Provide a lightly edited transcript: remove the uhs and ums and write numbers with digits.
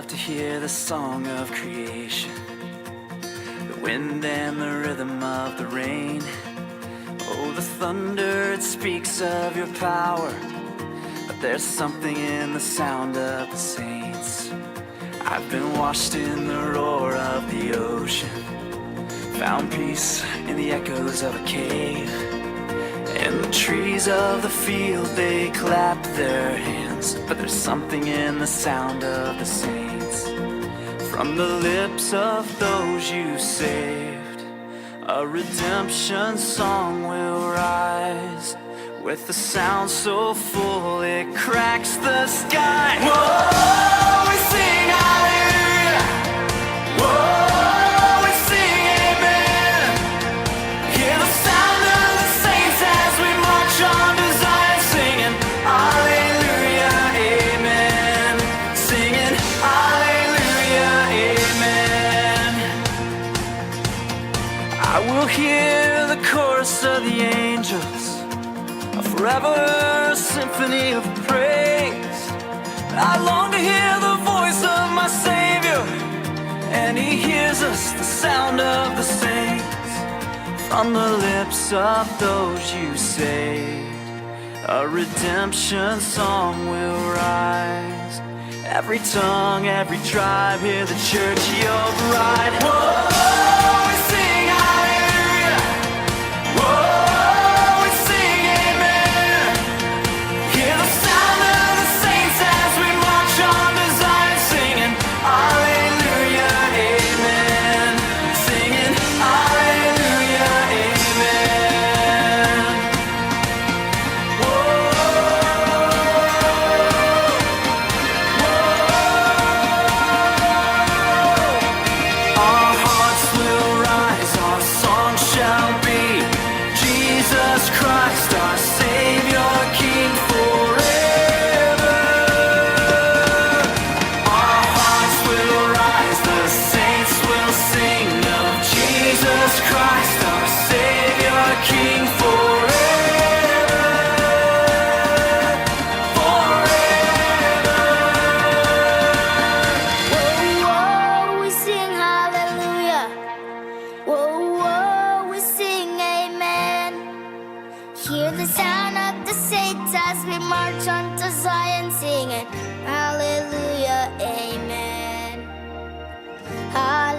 love to hear the song of creation, the wind and the rhythm of the rain. Oh, the thunder, it speaks of your power, but there's something in the sound of the saints. I've been washed in the roar of the ocean, found peace in the echoes of a cave. And the trees of the field, they clap their hands, but there's something in the sound of the saints. From the lips of those you saved, a redemption song will rise, with a sound so full it cracks the sky. Whoa, we sing hallelujah. Whoa. Hear the chorus of the angels, a forever symphony of praise. I long to hear the voice of my Savior, and He hears us, the sound of the saints. From the lips of those you saved, a redemption song will rise. Every tongue, every tribe, hear the church, your bride. Whoa, we sing hallelujah. Whoa, we sing amen. Hear the sound of the saints as we march on to Zion, singing hallelujah, amen. Singing hallelujah, amen. Whoa, whoa. Our hearts will rise, our song shall be Jesus Christ, our Savior, King forever. Our hearts will rise, the saints will sing of Jesus Christ, our Savior, King forever. Forever. Whoa, whoa, we sing hallelujah. Whoa, whoa, we sing amen. Hear the sound of the saints as we march on to Zion, singing hallelujah, amen. Hallelujah.